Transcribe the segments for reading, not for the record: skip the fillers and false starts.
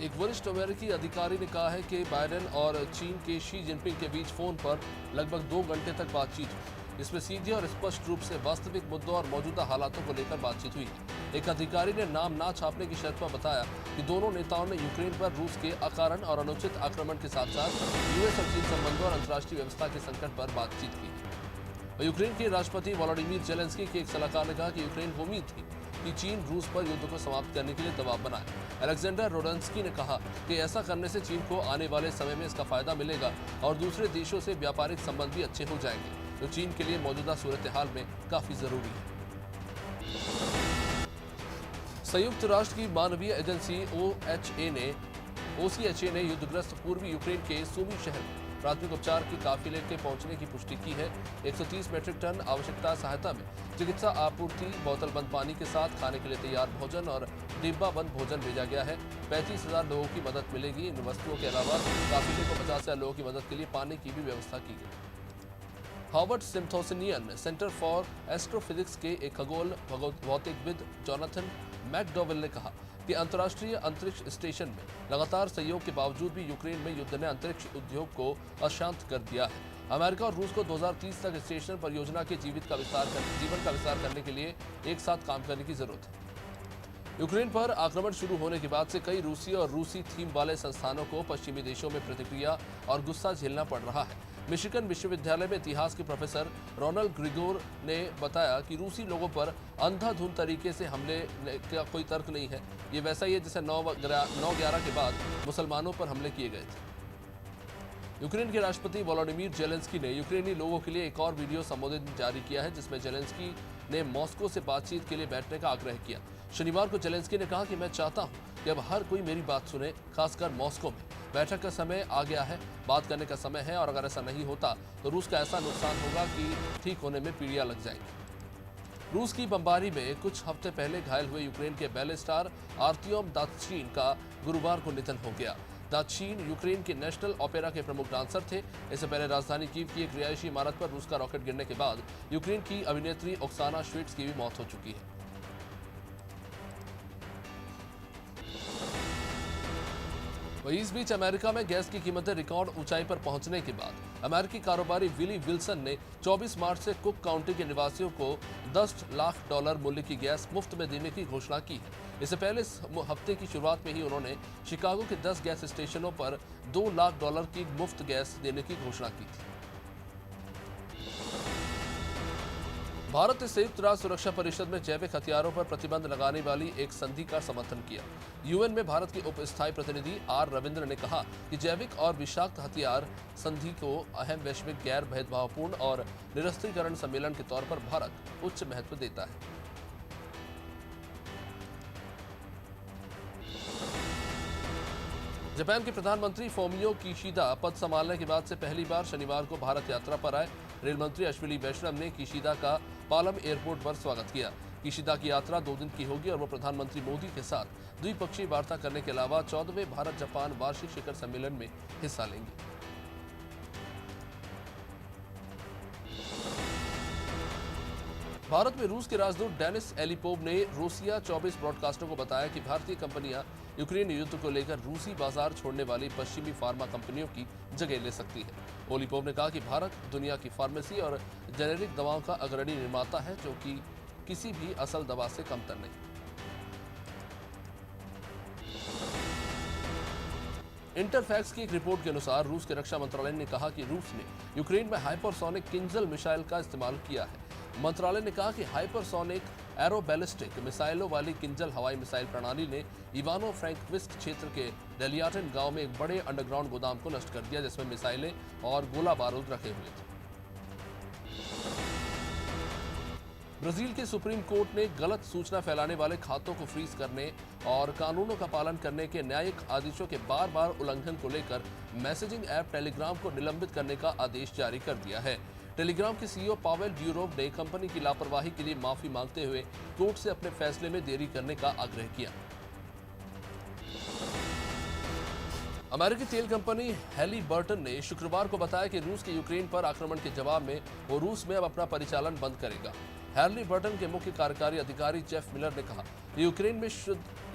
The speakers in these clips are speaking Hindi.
एक वरिष्ठ अमेरिकी अधिकारी ने कहा है कि बाइडेन और चीन के शी जिनपिंग के बीच फोन पर लगभग 2 घंटे तक बातचीत हुई। इसमें सीधे और स्पष्ट रूप से वास्तविक मुद्दों और मौजूदा हालातों को लेकर बातचीत हुई। एक अधिकारी ने नाम ना छापने की शर्त पर बताया कि दोनों नेताओं ने यूक्रेन पर रूस के अकारण और अनुचित आक्रमण के साथ साथ यूएस और चीन संबंधों और अंतर्राष्ट्रीय व्यवस्था के संकट पर बातचीत की। यूक्रेन के राष्ट्रपति वोलोडिमीर जेलेंस्की के एक सलाहकार ने कहा कि यूक्रेन को उम्मीद थी कि चीन रूस पर युद्ध को समाप्त करने के लिए दबाव बनाए। अलेक्जेंडर रोडंस्की ने कहा कि ऐसा करने से चीन को आने वाले समय में इसका फायदा मिलेगा और दूसरे देशों से व्यापारिक संबंध भी अच्छे हो जाएंगे, जो चीन के लिए मौजूदा सूरत हाल में काफी जरूरी है। संयुक्त राष्ट्र की मानवीय एजेंसी OCHA ने युद्धग्रस्त पूर्वी यूक्रेन के सूमी शहर में प्राथमिक उपचार के काफिले के पहुंचने की पुष्टि की है। 130 मीट्रिक टन आवश्यकता सहायता में चिकित्सा आपूर्ति, बोतलबंद पानी के साथ खाने के लिए तैयार भोजन और डिब्बाबंद भोजन भेजा गया है। 35,000 लोगों की मदद मिलेगी। इन वस्तुओं के अलावा काफिले को 50,000 लोगों की मदद के लिए पानी की भी व्यवस्था की गई। Harvard Smithsonian centre for astrophysics के एक खगोल भौतिकविद जोनाथन मैकडॉवेल ने कहा कि अंतर्राष्ट्रीय अंतरिक्ष स्टेशन में लगातार सहयोग के बावजूद भी यूक्रेन में युद्ध ने अंतरिक्ष उद्योग को अशांत कर दिया है। अमेरिका और रूस को 2030 तक स्टेशन परियोजना के जीवन का विस्तार करने के लिए एक साथ काम करने की जरूरत है। यूक्रेन पर आक्रमण शुरू होने के बाद से कई रूसी और रूसी थीम वाले संस्थानों को पश्चिमी देशों में प्रतिक्रिया और गुस्सा झेलना पड़ रहा है। मिशिगन विश्वविद्यालय में इतिहास के प्रोफेसर रोनाल्ड ग्रिगोर ने बताया कि रूसी लोगों पर अंधाधुंध तरीके से हमले का कोई तर्क नहीं है। ये वैसा ही है जैसे 9/11 के बाद मुसलमानों पर हमले किए गए थे। यूक्रेन के राष्ट्रपति वोलोडिमीर जेलेंस्की ने यूक्रेनी लोगों के लिए एक और वीडियो संबोधन जारी किया है, जिसमें जेलेंस्की ने मॉस्को से बातचीत के लिए बैठने का आग्रह किया। शनिवार को जेलेंस्की ने कहा कि मैं चाहता हूं कि अब हर कोई मेरी बात सुने, खासकर मॉस्को में। बैठक का समय आ गया है, बात करने का समय है, और अगर ऐसा नहीं होता तो रूस का ऐसा नुकसान होगा कि ठीक होने में पीढ़ियां लग जाएंगी। रूस की बमबारी में कुछ हफ्ते पहले घायल हुए यूक्रेन के बैले स्टार आर्तियोम दातशीन का गुरुवार को निधन हो गया। दातशीन यूक्रेन के नेशनल ओपेरा के प्रमुख डांसर थे। इससे पहले राजधानी कीव की एक रिहायशी इमारत पर रूस का रॉकेट गिरने के बाद यूक्रेन की अभिनेत्री ओक्साना श्विट्ज की भी मौत हो चुकी है। वहीं इस बीच अमेरिका में गैस की कीमतें रिकॉर्ड ऊंचाई पर पहुंचने के बाद अमेरिकी कारोबारी विली विल्सन ने 24 मार्च से कुक काउंटी के निवासियों को $10 लाख मूल्य की गैस मुफ्त में देने की घोषणा की है। इससे पहले इस हफ्ते की शुरुआत में ही उन्होंने शिकागो के 10 गैस स्टेशनों पर $2 लाख की मुफ्त गैस देने की घोषणा की थी। भारत ने संयुक्त राष्ट्र सुरक्षा परिषद में जैविक हथियारों पर प्रतिबंध लगाने वाली एक संधि का समर्थन किया। यूएन में भारत के उप स्थायी प्रतिनिधि आर रविंद्र ने कहा कि जैविक और विषाक्त हथियार संधि को अहम वैश्विक गैर भेदभावपूर्ण और निरस्त्रीकरण सम्मेलन के तौर पर भारत उच्च महत्व देता है। जापान के प्रधानमंत्री फोमियो किशिदा पद संभालने के बाद से पहली बार शनिवार को भारत यात्रा पर आए। रेल मंत्री अश्विनी वैष्णव ने किशिदा का पालम एयरपोर्ट पर स्वागत किया। किशिदा की यात्रा 2 दिन की होगी और वो प्रधानमंत्री मोदी के साथ द्विपक्षीय वार्ता करने के अलावा 14वें भारत जापान वार्षिक शिखर सम्मेलन में हिस्सा लेंगे। भारत में रूस के राजदूत डेनिस एलिपोव ने रोसिया 24 ब्रॉडकास्टर को बताया कि भारतीय कंपनियां यूक्रेन युद्ध को लेकर रूसी बाजार छोड़ने वाली पश्चिमी फार्मा कंपनियों की जगह ले सकती है। ओलिपोव ने कहा कि भारत दुनिया की फार्मेसी और जेनेरिक दवाओं का अग्रणी निर्माता है, जो कि किसी भी असल दवा से कमतर नहीं। इंटरफैक्स की एक रिपोर्ट के अनुसार रूस के रक्षा मंत्रालय ने कहा कि रूस ने यूक्रेन में हाइपरसोनिक किंजल मिसाइल का इस्तेमाल किया है। मंत्रालय ने कहा कि हाइपरसोनिक एरोबैलिस्टिक मिसाइलों वाली किंजल हवाई मिसाइल प्रणाली ने इवानो फ्रैंकविस्क क्षेत्र के डेलियाटन गांव में एक बड़े अंडरग्राउंड गोदाम को नष्ट कर दिया, जिसमें मिसाइलें और गोला बारूद रखे हुए थे। ब्राजील के सुप्रीम कोर्ट ने गलत सूचना फैलाने वाले खातों को फ्रीज करने और कानूनों का पालन करने के न्यायिक आदेशों के बार-बार उल्लंघन को लेकर मैसेजिंग ऐप टेलीग्राम को निलंबित करने का आदेश जारी कर दिया है। टेलीग्राम के सीईओ पावेल ड्यूरोव ने कंपनी की लापरवाही के लिए माफी मांगते हुए कोर्ट से अपने फैसले में देरी करने का आग्रह किया। अमेरिकी तेल कंपनी हैलिबर्टन ने शुक्रवार को बताया कि रूस के यूक्रेन पर आक्रमण के जवाब में वो रूस में अब अपना परिचालन बंद करेगा। हैलिबर्टन के मुख्य कार्यकारी अधिकारी जेफ मिलर ने कहा यूक्रेन में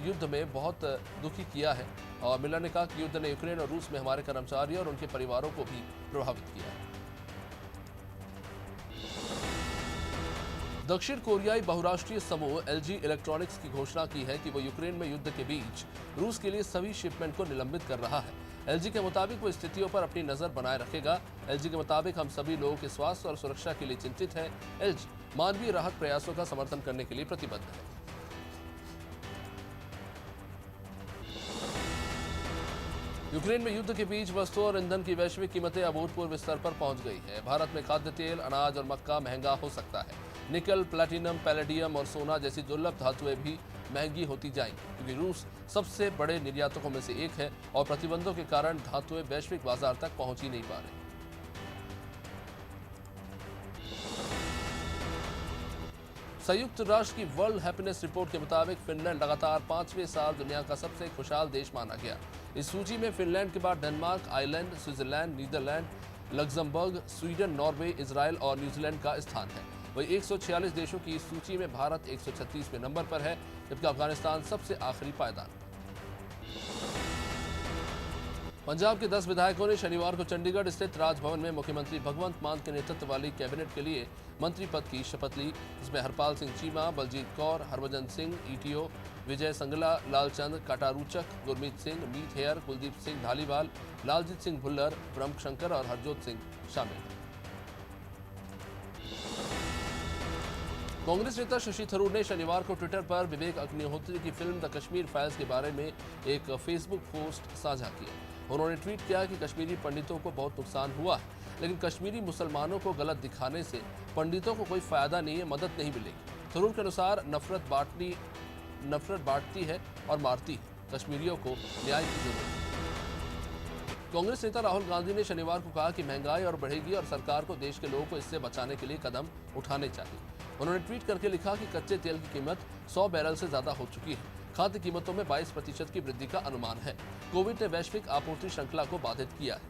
युद्ध में बहुत दुखी किया है। और मिलर ने कहा कि युद्ध ने यूक्रेन और रूस में हमारे कर्मचारी और उनके परिवारों को भी प्रभावित किया है। दक्षिण कोरियाई बहुराष्ट्रीय समूह एलजी इलेक्ट्रॉनिक्स की घोषणा की है कि वो यूक्रेन में युद्ध के बीच रूस के लिए सभी शिपमेंट को निलंबित कर रहा है। एलजी के मुताबिक वो स्थितियों पर अपनी नजर बनाए रखेगा। एलजी के मुताबिक हम सभी लोगों के स्वास्थ्य और सुरक्षा के लिए चिंतित हैं। एलजी मानवीय राहत प्रयासों का समर्थन करने के लिए प्रतिबद्ध है। यूक्रेन में युद्ध के बीच वस्तुओं और ईंधन की वैश्विक कीमतें अभूतपूर्व स्तर पर पहुंच गई है। भारत में खाद्य तेल, अनाज और मक्का महंगा हो सकता है। निकल, प्लैटिनम, पैलेडियम और सोना जैसी दुर्लभ धातुएं भी महंगी होती जाएंगी, क्योंकि रूस सबसे बड़े निर्यातकों में से एक है और प्रतिबंधों के कारण धातुएं वैश्विक बाजार तक पहुंच ही नहीं पा रही। संयुक्त राष्ट्र की वर्ल्ड हैप्पीनेस रिपोर्ट के मुताबिक फिनलैंड लगातार 5वें साल दुनिया का सबसे खुशहाल देश माना गया। इस सूची में फिनलैंड के बाद Denmark, Ireland, Switzerland, Netherlands, Luxembourg, Sweden, Norway, Israel और न्यूजीलैंड का स्थान है। वही 146 देशों की इस सूची में भारत 136वें नंबर पर है, जबकि अफगानिस्तान सबसे आखिरी पायदान पर। पंजाब के 10 विधायकों ने शनिवार को चंडीगढ़ स्थित राजभवन में मुख्यमंत्री भगवंत मान के नेतृत्व वाली कैबिनेट के लिए मंत्री पद की शपथ ली। इसमें हरपाल सिंह चीमा, बलजीत कौर, हरभजन सिंह ईटीओ, विजय संगला, लालचंद कटारूचक, गुरमीत सिंह, मीत हेयर, कुलदीप सिंह धालीवाल, लालजीत सिंह भुल्लर, ब्रह्म शंकर और हरजोत सिंह शामिल हैं। कांग्रेस नेता शशि थरूर ने शनिवार को ट्विटर पर विवेक अग्निहोत्री की फिल्म द कश्मीर फाइल्स के बारे में एक फेसबुक पोस्ट साझा किया। उन्होंने ट्वीट किया कि कश्मीरी पंडितों को बहुत नुकसान हुआ है, लेकिन कश्मीरी मुसलमानों को गलत दिखाने से पंडितों को कोई फायदा नहीं है, मदद नहीं मिलेगी। थरूर के अनुसार नफरत बांटती है और मारती है। कश्मीरियों को न्याय की जरूरत है। कांग्रेस नेता राहुल गांधी ने शनिवार को कहा कि महंगाई और बढ़ेगी और सरकार को देश के लोगों को इससे बचाने के लिए कदम उठाने चाहिए। उन्होंने ट्वीट करके लिखा कि कच्चे तेल की कीमत 100 बैरल से ज्यादा हो चुकी है। खाद्य कीमतों में 22% की वृद्धि का अनुमान है। कोविड ने वैश्विक आपूर्ति श्रृंखला को बाधित किया है।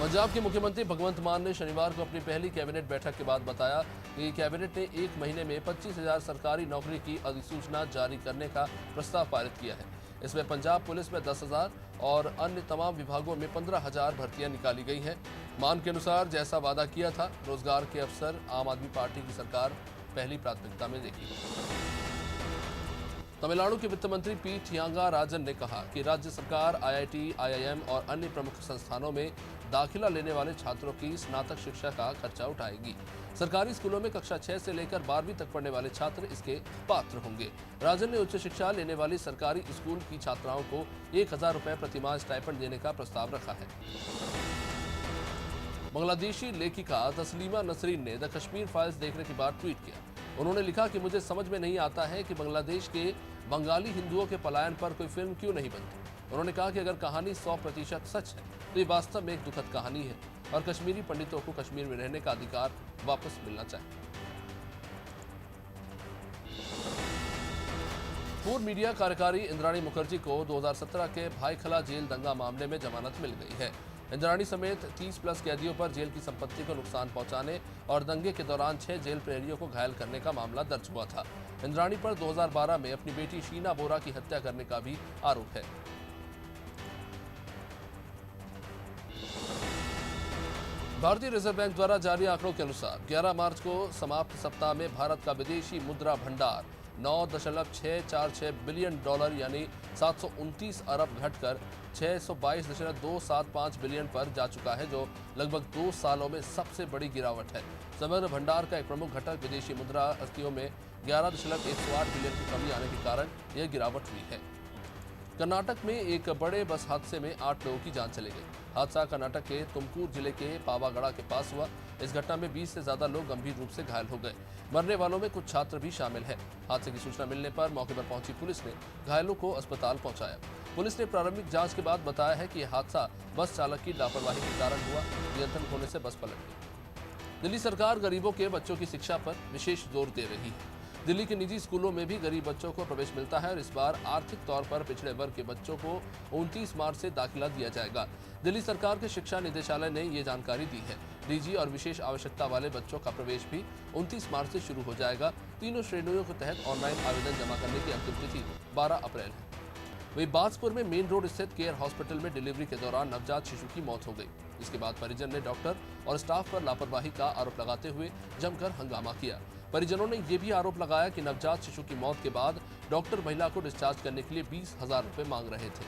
पंजाब के मुख्यमंत्री भगवंत मान ने शनिवार को अपनी पहली कैबिनेट बैठक के बाद बताया कि कैबिनेट ने 1 महीने में 25,000 सरकारी नौकरी की अधिसूचना जारी करने का प्रस्ताव पारित किया है। इसमें पंजाब पुलिस में 10,000 और अन्य तमाम विभागों में 15,000 भर्तियां निकाली गई हैं। मान के अनुसार जैसा वादा किया था, रोजगार के अवसर आम आदमी पार्टी की सरकार पहली प्राथमिकता में देगी। तमिलनाडु के वित्त मंत्री पी थियांगाराजन ने कहा कि राज्य सरकार आईआईटी, आईआईएम और अन्य प्रमुख संस्थानों में दाखिला लेने वाले छात्रों की स्नातक शिक्षा का खर्चा उठाएगी। सरकारी स्कूलों में कक्षा 6 से लेकर 12वीं तक पढ़ने वाले छात्र इसके पात्र होंगे। राजन ने उच्च शिक्षा लेने वाली सरकारी स्कूल की छात्राओं को 1,000 रुपए प्रतिमाह स्टाइपेंड देने का प्रस्ताव रखा है। बांग्लादेशी लेखिका तस्लीमा नसरीन ने द कश्मीर फाइल्स देखने के बाद ट्वीट किया। उन्होंने लिखा कि मुझे समझ में नहीं आता है कि बांग्लादेश के बंगाली हिंदुओं के पलायन पर कोई फिल्म क्यों नहीं बनती। उन्होंने कहा कि अगर कहानी 100% सच है तो ये वास्तव में एक दुखद कहानी है और कश्मीरी पंडितों को कश्मीर में रहने का अधिकार वापस मिलना चाहिए। पूर्व मीडिया कार्यकारी इंद्राणी मुखर्जी को 2017 के भाईखला जेल दंगा मामले में जमानत मिल गई है। इंद्राणी समेत 30+ कैदियों पर जेल की संपत्ति को नुकसान पहुंचाने और दंगे के दौरान 6 जेल प्रहरियों को घायल करने का मामला दर्ज हुआ था। इंद्राणी पर 2012 में अपनी बेटी शीना बोरा की हत्या करने का भी आरोप है। भारतीय रिजर्व बैंक द्वारा जारी आंकड़ों के अनुसार 11 मार्च को समाप्त सप्ताह में भारत का विदेशी मुद्रा भंडार $9.646 बिलियन यानी 729 अरब घटकर 622.275 बिलियन पर जा चुका है, जो लगभग 2 सालों में सबसे बड़ी गिरावट है। समग्र भंडार का एक प्रमुख घटक विदेशी मुद्रा अस्थियों में 11.108 बिलियन की कमी आने के कारण यह गिरावट हुई है। कर्नाटक में एक बड़े बस हादसे में 8 लोगों की जान चली गई। हादसा कर्नाटक के तुमकुर जिले के पावागढ़ा के पास हुआ। इस घटना में 20 से ज्यादा लोग गंभीर रूप से घायल हो गए। मरने वालों में कुछ छात्र भी शामिल हैं। हादसे की सूचना मिलने पर मौके पर पहुंची पुलिस ने घायलों को अस्पताल पहुंचाया। पुलिस ने प्रारंभिक जांच के बाद बताया है कि यह हादसा बस चालक की लापरवाही के कारण हुआ। नियंत्रण खोने से बस पलट गई। दिल्ली सरकार गरीबों के बच्चों की शिक्षा पर विशेष जोर दे रही है। दिल्ली के निजी स्कूलों में भी गरीब बच्चों को प्रवेश मिलता है और इस बार आर्थिक तौर पर पिछड़े वर्ग के बच्चों को 29 मार्च से दाखिला दिया जाएगा। दिल्ली सरकार के शिक्षा निदेशालय ने ये जानकारी दी है। निजी और विशेष आवश्यकता वाले बच्चों का प्रवेश भी 29 मार्च से शुरू हो जाएगा। तीनों श्रेणियों के तहत ऑनलाइन आवेदन जमा करने की अंतिम तिथि 12 अप्रैल है। वहीं बाजपुर में मेन रोड स्थित केयर हॉस्पिटल में डिलीवरी के दौरान नवजात शिशु की मौत हो गई। इसके बाद परिजन ने डॉक्टर और स्टाफ पर लापरवाही का आरोप लगाते हुए जमकर हंगामा किया। परिजनों ने यह भी आरोप लगाया कि नवजात शिशु की मौत के बाद डॉक्टर महिला को डिस्चार्ज करने के लिए 20,000 रुपए मांग रहे थे।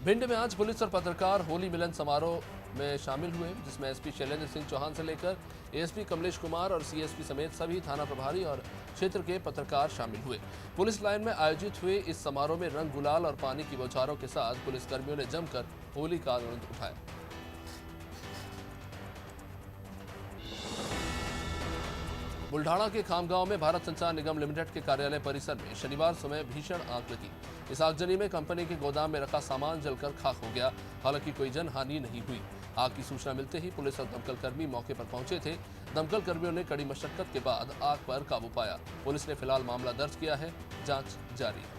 भिंड में आज पुलिस और पत्रकार होली मिलन समारोह में शामिल हुए, जिसमें एसपी शैलेंद्र सिंह चौहान से लेकर एएसपी कमलेश कुमार और सीएसपी समेत सभी थाना प्रभारी और क्षेत्र के पत्रकार शामिल हुए। पुलिस लाइन में आयोजित हुए इस समारोह में रंग गुलाल और पानी की बौछारों के साथ पुलिसकर्मियों ने जमकर होली का आनंद उठाया। बुल्ढाणा के खामगांव में भारत संचार निगम लिमिटेड के कार्यालय परिसर में शनिवार सुबह भीषण आग लगी। इस आगजनी में कंपनी के गोदाम में रखा सामान जलकर खाक हो गया। हालांकि कोई जनहानि नहीं हुई। आग की सूचना मिलते ही पुलिस और दमकल कर्मी मौके पर पहुंचे थे। दमकल कर्मियों ने कड़ी मशक्कत के बाद आग पर काबू पाया। पुलिस ने फिलहाल मामला दर्ज किया है, जांच जारी है।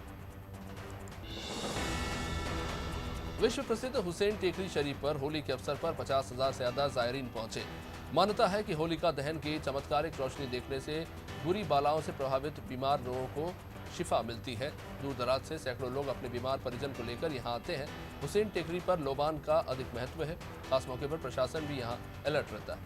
विश्व प्रसिद्ध हुसैन टेकरी शरीफ पर होली के अवसर पर 50,000 से ज्यादा जायरीन पहुंचे। मान्यता है कि होलिका दहन की चमत्कारिक रोशनी देखने से बुरी बालाओं से प्रभावित बीमार लोगों को शिफा मिलती है। दूर दराज से सैकड़ों लोग अपने बीमार परिजन को लेकर यहां आते हैं। हुसैन टेकरी पर लोबान का अधिक महत्व है। खास मौके पर प्रशासन भी यहां अलर्ट रहता है।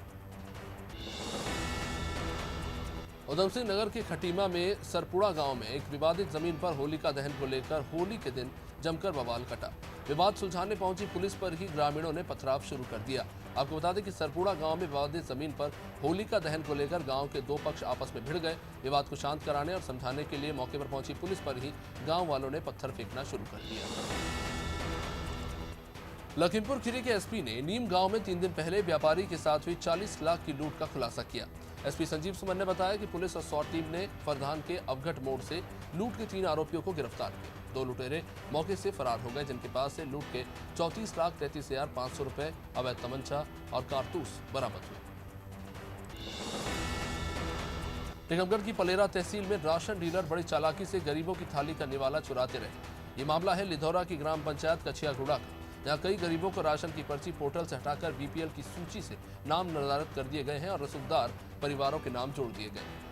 उधम सिंह नगर के खटीमा में सरपुड़ा गांव में एक विवादित जमीन पर होलिका दहन को लेकर होली के दिन जमकर बवाल कटा। विवाद सुलझाने पहुंची पुलिस पर ही ग्रामीणों ने पथराव शुरू कर दिया। आपको बता दें कि सरपुड़ा गांव में विवादित जमीन पर होलिका दहन को लेकर गांव के दो पक्ष आपस में भिड़ गए। विवाद को शांत कराने और समझाने के लिए मौके पर पहुंची पुलिस पर ही गांव वालों ने पत्थर फेंकना शुरू कर दिया। लखीमपुर खीरी के एसपी ने नीम गांव में 3 दिन पहले व्यापारी के साथ हुई 40 लाख की लूट का खुलासा किया। एसपी संजीव सुमन ने बताया कि पुलिस और SWAT टीम ने फरधान के अवघट मोड़ से लूट के 3 आरोपियों को गिरफ्तार किया। 2 लुटेरे मौके से फरार हो गए, जिनके पास से लूट के 34,33,500 रुपए, अवैध तमंचा और कारतूस बरामद हुए। टीकमगढ़ की पलेरा तहसील में राशन डीलर बड़ी चालाकी से गरीबों की थाली का निवाला चुराते रहे। ये मामला है लिधौरा की ग्राम पंचायत कछियागुड़ा का। यहाँ कई गरीबों को राशन की पर्ची पोर्टल से हटाकर बीपीएल की सूची से नाम निर्धारित कर दिए गए हैं और रसूखदार परिवारों के नाम जोड़ दिए गए।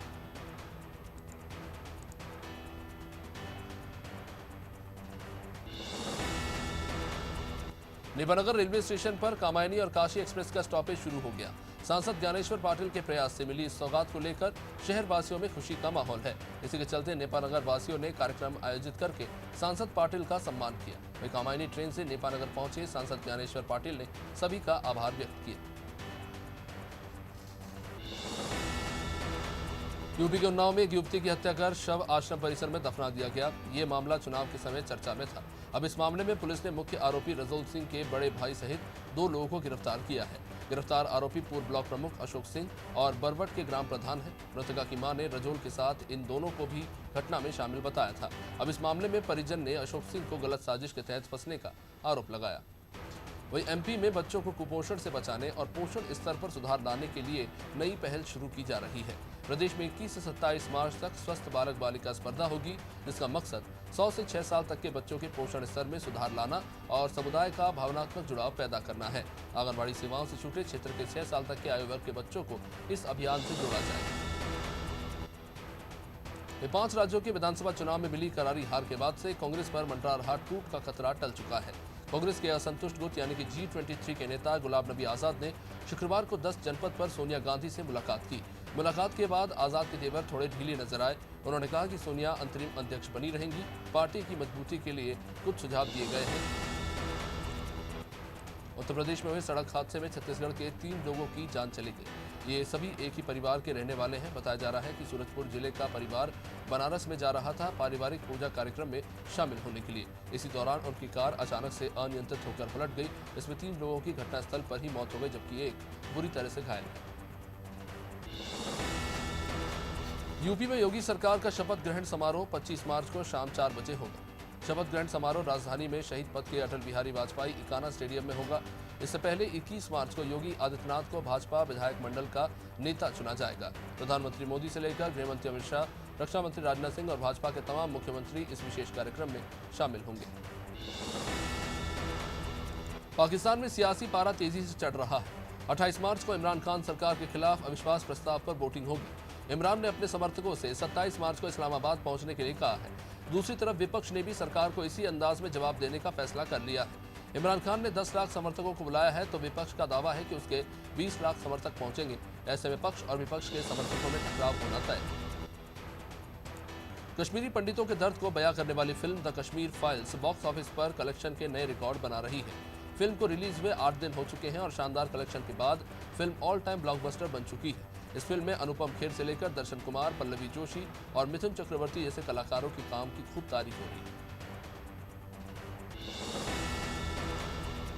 नेपानगर रेलवे स्टेशन पर कामायनी और काशी एक्सप्रेस का स्टॉपेज शुरू हो गया। सांसद ज्ञानेश्वर पाटिल के प्रयास से मिली इस सौगात को लेकर शहर वासियों में खुशी का माहौल है। इसी के चलते नेपानगर वासियों ने कार्यक्रम आयोजित करके सांसद पाटिल का सम्मान किया। वहीं कामायनी ट्रेन से नेपानगर पहुंचे सांसद ज्ञानेश्वर पाटिल ने सभी का आभार व्यक्त किया। यूपी के उन्नाव में एक युवती की हत्या कर शव आश्रम परिसर में दफना दिया गया। ये मामला चुनाव के समय चर्चा में था। अब इस मामले में पुलिस ने मुख्य आरोपी रजौल सिंह के बड़े भाई सहित 2 लोगों को गिरफ्तार किया है। गिरफ्तार आरोपी पूर्व ब्लॉक प्रमुख अशोक सिंह और बरवट के ग्राम प्रधान है। मृतका की मां ने रजौल के साथ इन दोनों को भी घटना में शामिल बताया था। अब इस मामले में परिजन ने अशोक सिंह को गलत साजिश के तहत फंसने का आरोप लगाया। वहीं एमपी में बच्चों को कुपोषण से बचाने और पोषण स्तर पर सुधार लाने के लिए नई पहल शुरू की जा रही है। प्रदेश में 21 से 27 मार्च तक स्वस्थ बालक बालिका स्पर्धा होगी, जिसका मकसद 100 से 6 साल तक के बच्चों के पोषण स्तर में सुधार लाना और समुदाय का भावनात्मक जुड़ाव पैदा करना है। आंगनबाड़ी सेवाओं से छूटे क्षेत्र के 6 साल तक के आयु वर्ग के बच्चों को इस अभियान से जोड़ा जाएगा। 5 राज्यों के विधानसभा चुनाव में मिली करारी हार के बाद से कांग्रेस पर मंडरा रहा टूट का खतरा टल चुका है। कांग्रेस के असंतुष्ट गुट यानी कि G23 के नेता गुलाम नबी आजाद ने शुक्रवार को 10 जनपद पर सोनिया गांधी से मुलाकात की। मुलाकात के बाद आजाद के तेवर थोड़े ढीले नजर आए। उन्होंने कहा कि सोनिया अंतरिम अध्यक्ष बनी रहेंगी। पार्टी की मजबूती के लिए कुछ सुझाव दिए गए हैं। उत्तर प्रदेश में हुए सड़क हादसे में छत्तीसगढ़ के 3 लोगों की जान चली गई। ये सभी एक ही परिवार के रहने वाले हैं। बताया जा रहा है कि सूरजपुर जिले का परिवार बनारस में जा रहा था पारिवारिक पूजा कार्यक्रम में शामिल होने के लिए। इसी दौरान उनकी कार अचानक से अनियंत्रित होकर पलट गई। इसमें 3 लोगों की घटनास्थल पर ही मौत हो गई, जबकि एक बुरी तरह से घायल है। यूपी में योगी सरकार का शपथ ग्रहण समारोह 25 मार्च को शाम 4 बजे होगा। शपथ ग्रहण समारोह राजधानी में शहीद पथ के अटल बिहारी वाजपेयी इकाना स्टेडियम में होगा। इससे पहले 21 मार्च को योगी आदित्यनाथ को भाजपा विधायक मंडल का नेता चुना जाएगा। प्रधानमंत्री मोदी से लेकर गृहमंत्री अमित शाह, रक्षा मंत्री राजनाथ सिंह और भाजपा के तमाम मुख्यमंत्री इस विशेष कार्यक्रम में शामिल होंगे। पाकिस्तान में सियासी पारा तेजी से चढ़ रहा है। 28 मार्च को इमरान खान सरकार के खिलाफ अविश्वास प्रस्ताव पर वोटिंग होगी। इमरान ने अपने समर्थकों से 27 मार्च को इस्लामाबाद पहुंचने के लिए कहा है। दूसरी तरफ विपक्ष ने भी सरकार को इसी अंदाज में जवाब देने का फैसला कर लिया है। इमरान खान ने 10 लाख समर्थकों को बुलाया है तो विपक्ष का दावा है कि उसके 20 लाख समर्थक पहुंचेंगे। ऐसे में पक्ष और विपक्ष के समर्थकों में टकराव होना तय है। कश्मीरी पंडितों के दर्द को बयां करने वाली film the Kashmir files box office पर कलेक्शन के नए रिकॉर्ड बना रही है। फिल्म को रिलीज हुए 8 दिन हो चुके हैं और शानदार कलेक्शन के बाद फिल्म ऑल टाइम ब्लॉकबस्टर बन चुकी है। इस फिल्म में अनुपम खेर से लेकर दर्शन कुमार, पल्लवी जोशी और मिथुन चक्रवर्ती जैसे कलाकारों के काम की खूब तारीफ हो रही है।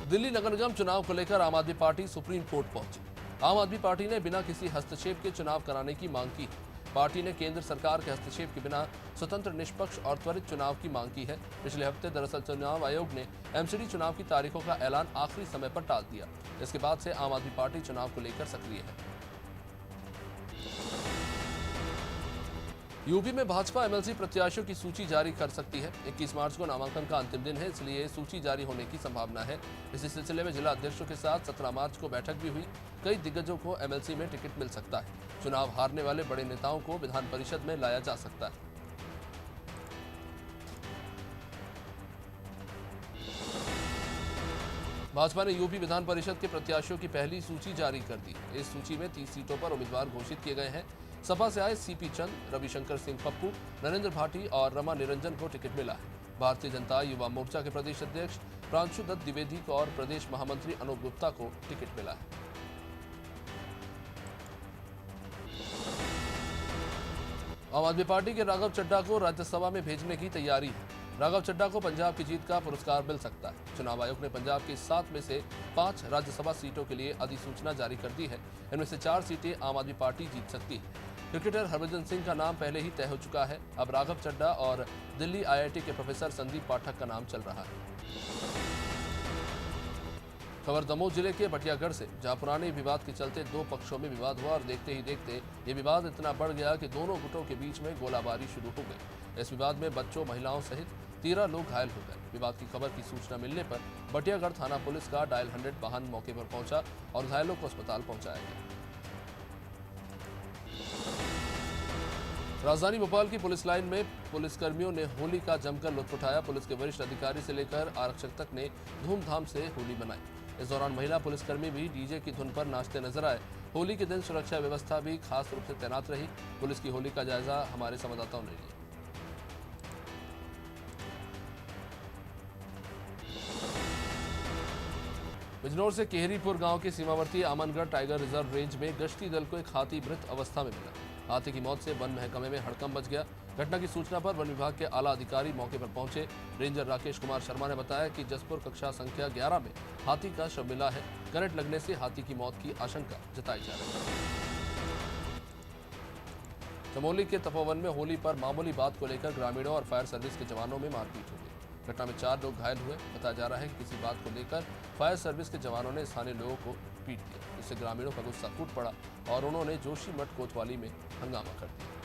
दिल्ली नगर निगम चुनाव को लेकर आम आदमी पार्टी सुप्रीम कोर्ट पहुंची। आम आदमी पार्टी ने बिना किसी हस्तक्षेप के चुनाव कराने की मांग की है। पार्टी ने केंद्र सरकार के हस्तक्षेप के बिना स्वतंत्र, निष्पक्ष और त्वरित चुनाव की मांग की है। पिछले हफ्ते दरअसल चुनाव आयोग ने एमसीडी चुनाव की तारीखों का ऐलान आखिरी समय पर टाल दिया। इसके बाद से आम आदमी पार्टी चुनाव को लेकर सक्रिय है। यूपी में भाजपा एमएलसी प्रत्याशियों की सूची जारी कर सकती है। 21 मार्च को नामांकन का अंतिम दिन है, इसलिए सूची जारी होने की संभावना है। इसी सिलसिले में जिला अध्यक्षों के साथ 17 मार्च को बैठक भी हुई। कई दिग्गजों को एमएलसी में टिकट मिल सकता है। चुनाव हारने वाले बड़े नेताओं को विधान परिषद में लाया जा सकता है। भाजपा ने यूपी विधान परिषद के प्रत्याशियों की पहली सूची जारी कर दी। इस सूची में 30 सीटों पर उम्मीदवार घोषित किए गए हैं। सपा से आए सीपी चंद, रविशंकर सिंह पप्पू, नरेंद्र भाटी और रमा निरंजन को टिकट मिला है। भारतीय जनता युवा मोर्चा के प्रदेश अध्यक्ष प्रांशु दत्त द्विवेदी को और प्रदेश महामंत्री अनूप गुप्ता को टिकट मिला है। आम आदमी पार्टी के राघव चड्ढा को राज्यसभा में भेजने की तैयारी है। राघव चड्ढा को पंजाब की जीत का पुरस्कार मिल सकता है। चुनाव आयोग ने पंजाब की 7 में से 5 राज्यसभा सीटों के लिए अधिसूचना जारी कर दी है। इनमें से 4 सीटें आम आदमी पार्टी जीत सकती है। क्रिकेटर हरभजन सिंह का नाम पहले ही तय हो चुका है। अब राघव चड्ढा और दिल्ली आईआईटी के प्रोफेसर संदीप पाठक का नाम चल रहा है। खबर दमोह जिले के बटियागढ़ से, जहां पुराने विवाद के चलते 2 पक्षों में विवाद हुआ और देखते ही देखते ये विवाद इतना बढ़ गया कि दोनों गुटों के बीच में गोलाबारी शुरू हो गई। इस विवाद में बच्चों, महिलाओं सहित 13 लोग घायल हो गए। विवाद की खबर की सूचना मिलने पर बटियागढ़ थाना पुलिस का डायल 100 वाहन मौके पर पहुंचा और घायलों को अस्पताल पहुंचाया गया। राजधानी भोपाल की पुलिस लाइन में पुलिसकर्मियों ने होली का जमकर लुत्फ उठाया। पुलिस के वरिष्ठ अधिकारी से लेकर आरक्षक तक ने धूमधाम से होली मनाई। इस दौरान महिला पुलिसकर्मी भी डीजे की धुन पर नाचते नजर आए। होली के दिन सुरक्षा व्यवस्था भी खास रूप से तैनात रही। पुलिस की होली का जायजा हमारे संवाददाताओं ने लिया। बिजनौर से केहरीपुर गांव के सीमावर्ती आमनगढ़ टाइगर रिजर्व रेंज में गश्ती दल को एक हाथी मृत अवस्था में मिला। हाथी की मौत से वन महकमे में हड़कंप मच गया। घटना की सूचना पर वन विभाग के आला अधिकारी मौके पर पहुंचे। रेंजर राकेश कुमार शर्मा ने बताया कि जसपुर कक्षा संख्या 11 में हाथी का शव मिला है। करंट लगने से हाथी की मौत की आशंका जताई जा रही है। चमोली के तपोवन में होली पर मामूली बात को लेकर ग्रामीणों और फायर सर्विस के जवानों में मारपीट हो गई। घटना में 4 लोग घायल हुए। बताया जा रहा है कि किसी बात को लेकर फायर सर्विस के जवानों ने स्थानीय लोगों को पीट दिया। इससे ग्रामीणों का गुस्सा फूट पड़ा और उन्होंने जोशीमठ कोतवाली में हंगामा कर दिया।